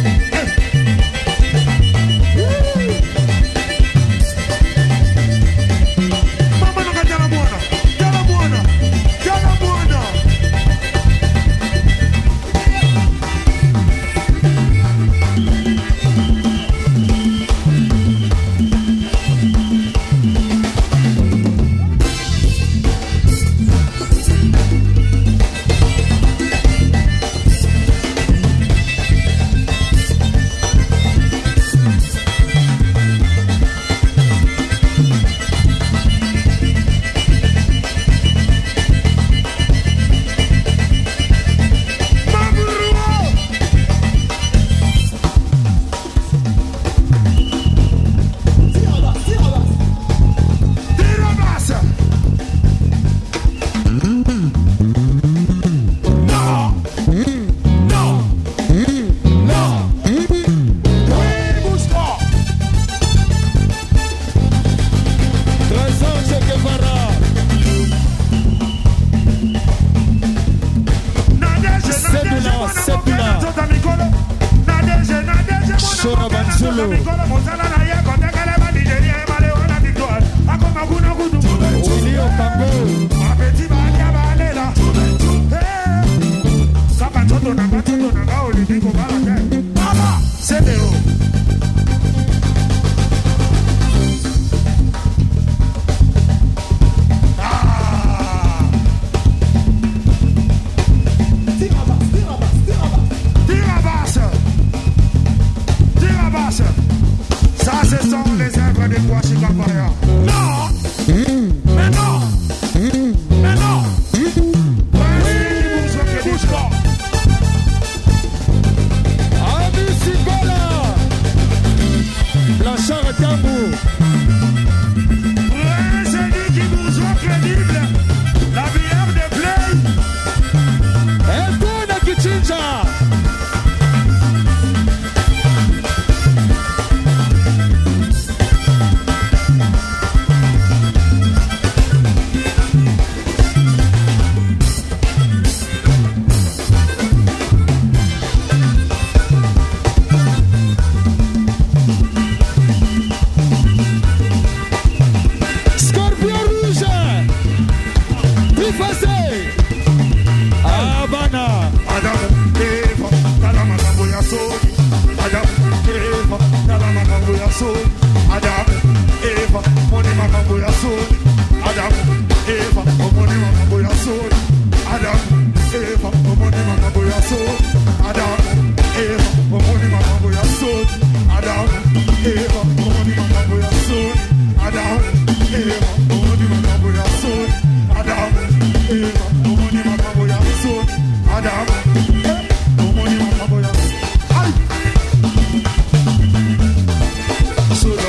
So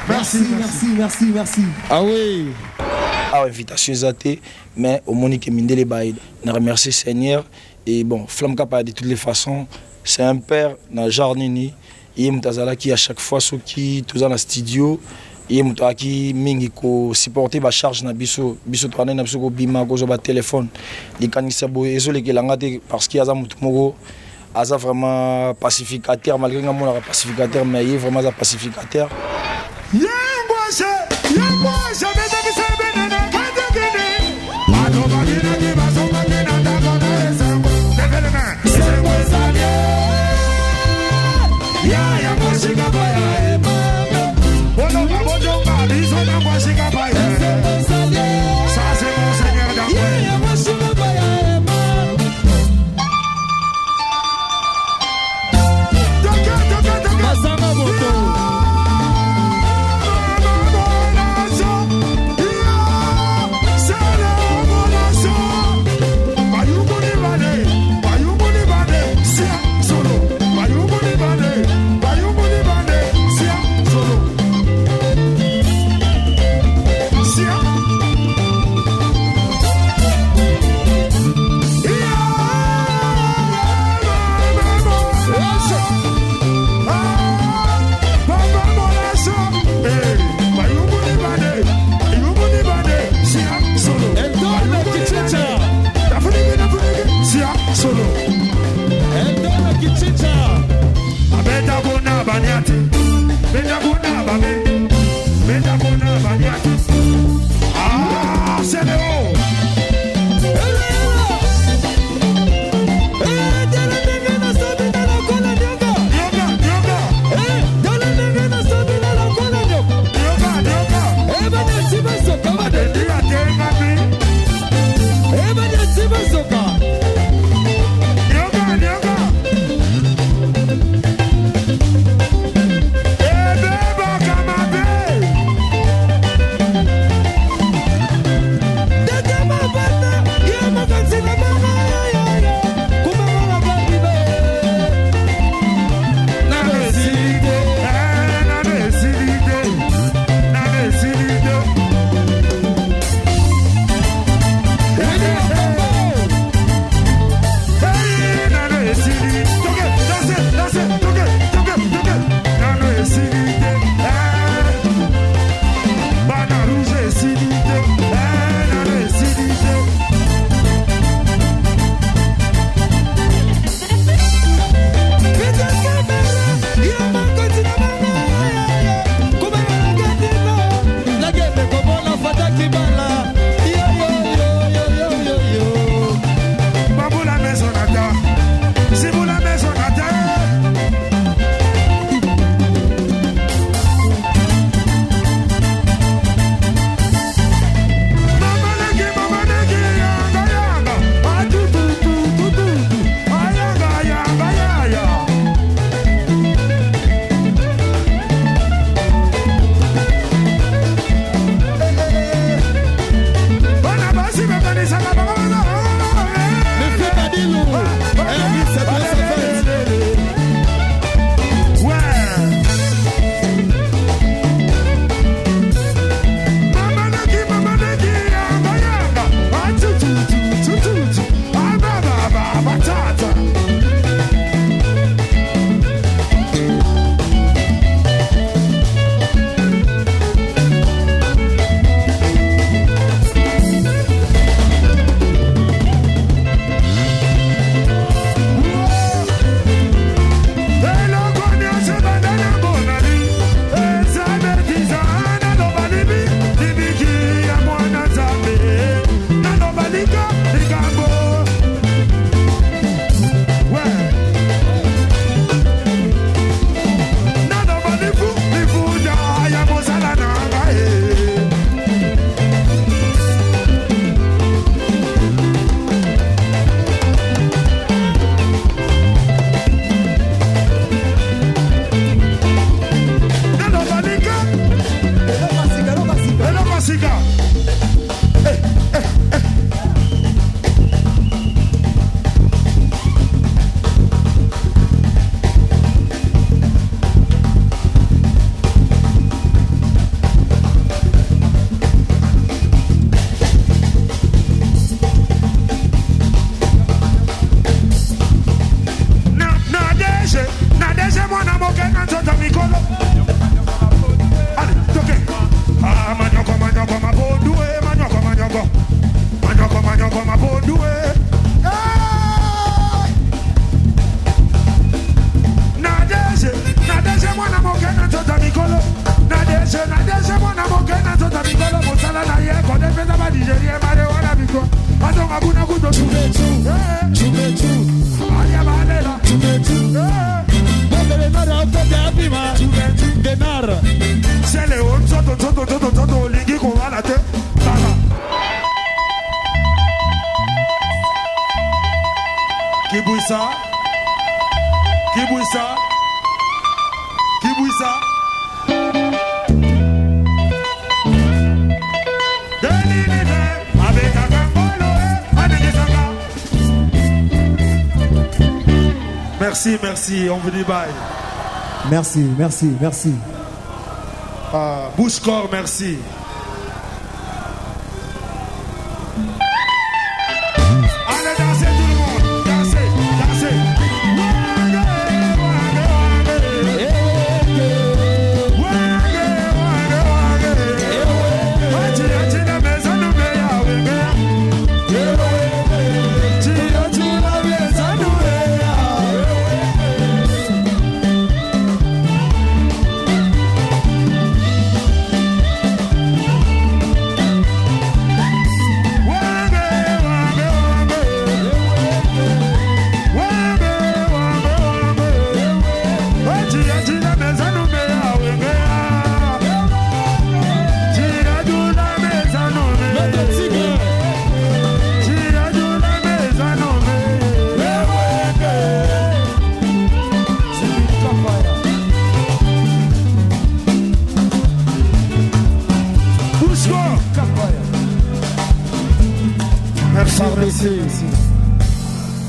Merci. Ah oui. Ah, invitation zate, mais au Monique Mindele Baïd. Je remercie Seigneur. Et bon, Flamme Kappa de toutes les façons, c'est un père dans Jarnini. Et Moutazala qui à chaque fois, ceux qui sont dans le studio, et Moutazala qui mingi ko supporter ba charge na biso tourner na biso ko bima ko zo ba téléphone. Les kanisa boy et les kelangate parce qu'il y a ça mutumoko. Aza vraiment pacificateur malgré que mon pacificateur mais il est vraiment un pacificateur. C'est le haut, toto, lingi qu'on va la tête. Qui bouille ça? Qui bouille ça? Qui bouille ça? Avec un gangolo, merci, on vous dit bye. Merci. Bouche-corps, merci. Allez, dansez tout le monde. Dansez.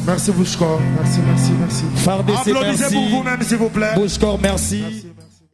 Merci Bouche-corps, merci. Fardé, Applaudissez merci. pour vous-même s'il vous plaît. Bouche-corps, merci.